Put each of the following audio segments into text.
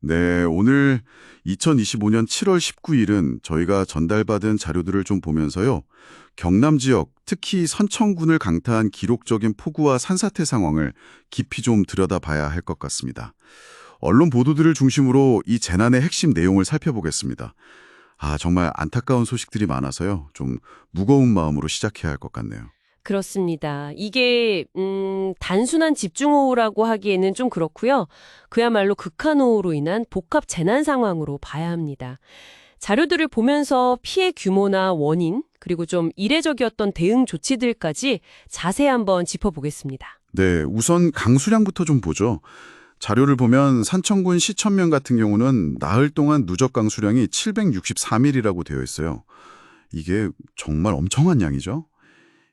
네, 오늘 2025년 7월 19일은 저희가 전달받은 자료들을 좀 보면서요. 경남 지역, 특히 선천군을 강타한 기록적인 폭우와 산사태 상황을 깊이 좀 들여다봐야 할 것 같습니다. 언론 보도들을 중심으로 이 재난의 핵심 내용을 살펴보겠습니다. 정말 안타까운 소식들이 많아서요. 좀 무거운 마음으로 시작해야 할 것 같네요. 그렇습니다. 이게 단순한 집중호우라고 하기에는 좀 그렇고요. 그야말로 극한호우로 인한 복합 재난 상황으로 봐야 합니다. 자료들을 보면서 피해 규모나 원인, 그리고 좀 이례적이었던 대응 조치들까지 자세히 한번 짚어보겠습니다. 네, 우선 강수량부터 좀 보죠. 자료를 보면 산청군 시천면 같은 경우는 나흘 동안 누적 강수량이 764mm라고 되어 있어요. 이게 정말 엄청난 양이죠.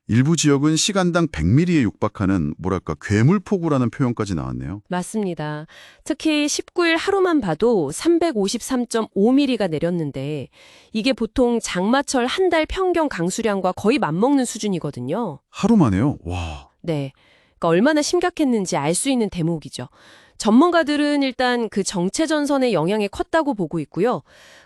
일부 지역은 시간당 100mm에 육박하는 뭐랄까 괴물폭우라는 표현까지 나왔네요. 맞습니다. 특히 19일 하루만 봐도 353.5mm가 내렸는데 이게 보통 장마철 한 달 평균 강수량과 거의 맞먹는 수준이거든요. 하루 만에요? 와, 네. 그러니까 얼마나 심각했는지 알 수 있는 대목이죠. 전문가들은 일단 그 정체전선의 영향이 컸다고 보고 있고요.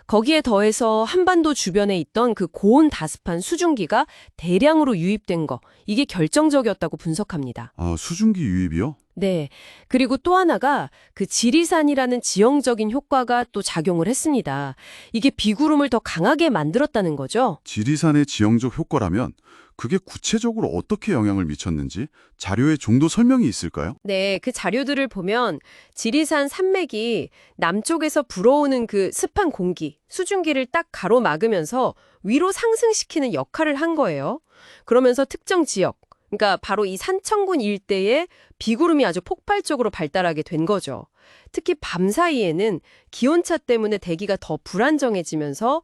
거기에 더해서 한반도 주변에 있던 그 고온 다습한 수증기가 대량으로 유입된 거, 이게 결정적이었다고 분석합니다. 수증기 유입이요? 네. 그리고 또 하나가 그 지리산이라는 지형적인 효과가 또 작용을 했습니다. 이게 비구름을 더 강하게 만들었다는 거죠. 지리산의 지형적 효과라면 그게 구체적으로 어떻게 영향을 미쳤는지 자료에 좀 더 설명이 있을까요? 네, 그 자료들을 보면 지리산 산맥이 남쪽에서 불어오는 그 습한 공기, 수증기를 딱 가로막으면서 위로 상승시키는 역할을 한 거예요. 그러면서 특정 지역, 그러니까 바로 이 산청군 일대에 비구름이 아주 폭발적으로 발달하게 된 거죠. 특히 밤 사이에는 기온차 때문에 대기가 더 불안정해지면서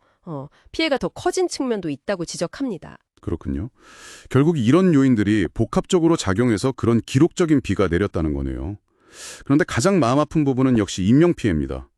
피해가 더 커진 측면도 있다고 지적합니다. 그렇군요. 결국 이런 요인들이 복합적으로 작용해서 그런 기록적인 비가 내렸다는 거네요. 그런데 가장 마음 아픈 부분은 역시 인명피해입니다.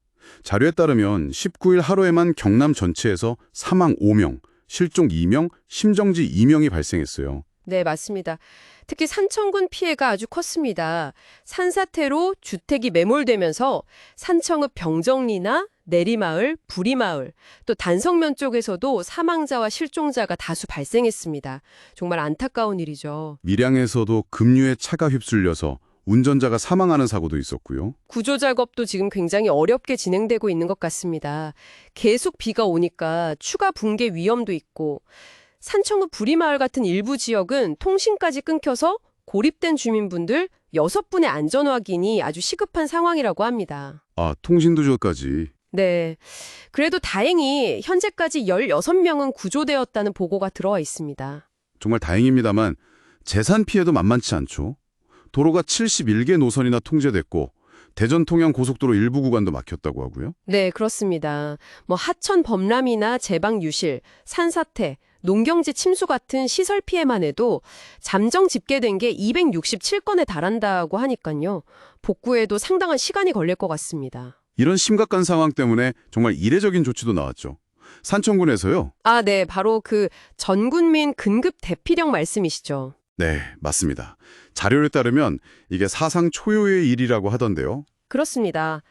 자료에 따르면 19일 하루에만 경남 전체에서 사망 5명, 실종 2명, 심정지 2명이 발생했어요. 네, 맞습니다. 특히 산청군 피해가 아주 컸습니다. 산사태로 주택이 매몰되면서 산청읍 병정리나 내리마을, 부리마을, 또 단성면 쪽에서도 사망자와 실종자가 다수 발생했습니다. 정말 안타까운 일이죠. 밀양에서도 급류에 차가 휩쓸려서 운전자가 사망하는 사고도 있었고요. 구조 작업도 지금 굉장히 어렵게 진행되고 있는 것 같습니다. 계속 비가 오니까 추가 붕괴 위험도 있고 산청읍 부리마을 같은 일부 지역은 통신까지 끊겨서 고립된 주민분들 6분의 안전 확인이 아주 시급한 상황이라도 합니다. 통신도저까지. 네. 그래도 다행히 현재까지 16명은 구조되었다는 보고가 들어와 있습니다. 정말 다행입니다만 재산 피해도 만만치 않죠. 도로가 71개 노선이나 통제됐고 대전 통영 고속도로 일부 구간도 막혔다고 하고요. 네, 그렇습니다. 하천 범람이나 제방 유실, 산사태, 농경지 침수 같은 시설 피해만 해도 잠정 집계된 게 267건에 달한다고 하니까요. 복구에도 상당한 시간이 걸릴 것 같습니다. 이런 심각한 상황 때문에 정말 이례적인 조치도 나왔죠. 산청군에서요. 네, 바로 그 전군민 긴급 대피령 말씀이시죠. 네, 맞습니다. 자료에 따르면 이게 사상 초유의 일이라고 하던데요. 그렇습니다.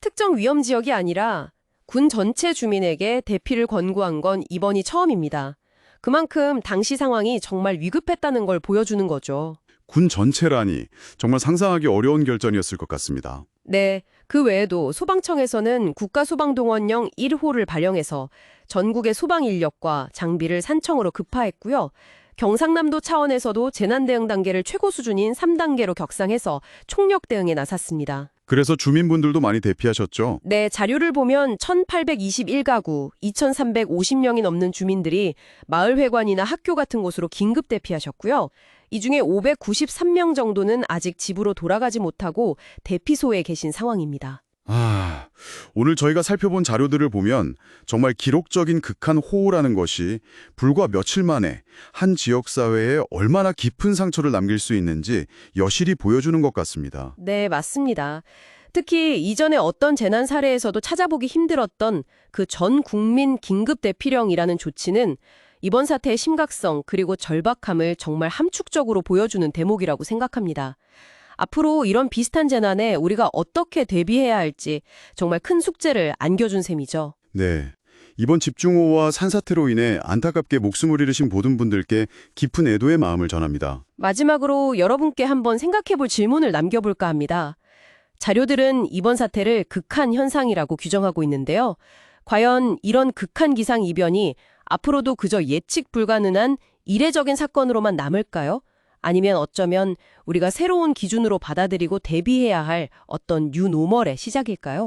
특정 위험 지역이 아니라 군 전체 주민에게 대피를 권고한 건 이번이 처음입니다. 그만큼 당시 상황이 정말 위급했다는 걸 보여주는 거죠. 군 전체라니 정말 상상하기 어려운 결정이었을 것 같습니다. 네, 그 외에도 소방청에서는 국가소방동원령 1호를 발령해서 전국의 소방 인력과 장비를 산청으로 급파했고요. 경상남도 차원에서도 재난대응 단계를 최고 수준인 3단계로 격상해서 총력 대응에 나섰습니다. 그래서 주민분들도 많이 대피하셨죠? 네, 자료를 보면 1821가구, 2350명이 넘는 주민들이 마을회관이나 학교 같은 곳으로 긴급 대피하셨고요. 이 중에 593명 정도는 아직 집으로 돌아가지 못하고 대피소에 계신 상황입니다. 오늘 저희가 살펴본 자료들을 보면 정말 기록적인 극한 호우라는 것이 불과 며칠 만에 한 지역사회에 얼마나 깊은 상처를 남길 수 있는지 여실히 보여주는 것 같습니다. 네, 맞습니다. 특히 이전에 어떤 재난 사례에서도 찾아보기 힘들었던 그 전 국민 긴급 대피령이라는 조치는 이번 사태의 심각성 그리고 절박함을 정말 함축적으로 보여주는 대목이라고 생각합니다. 앞으로 이런 비슷한 재난에 우리가 어떻게 대비해야 할지 정말 큰 숙제를 안겨준 셈이죠. 네. 이번 집중호우와 산사태로 인해 안타깝게 목숨을 잃으신 모든 분들께 깊은 애도의 마음을 전합니다. 마지막으로 여러분께 한번 생각해볼 질문을 남겨볼까 합니다. 자료들은 이번 사태를 극한 현상이라고 규정하고 있는데요. 과연 이런 극한 기상 이변이 앞으로도 그저 예측 불가능한 이례적인 사건으로만 남을까요? 아니면 어쩌면 우리가 새로운 기준으로 받아들이고 대비해야 할 어떤 뉴노멀의 시작일까요?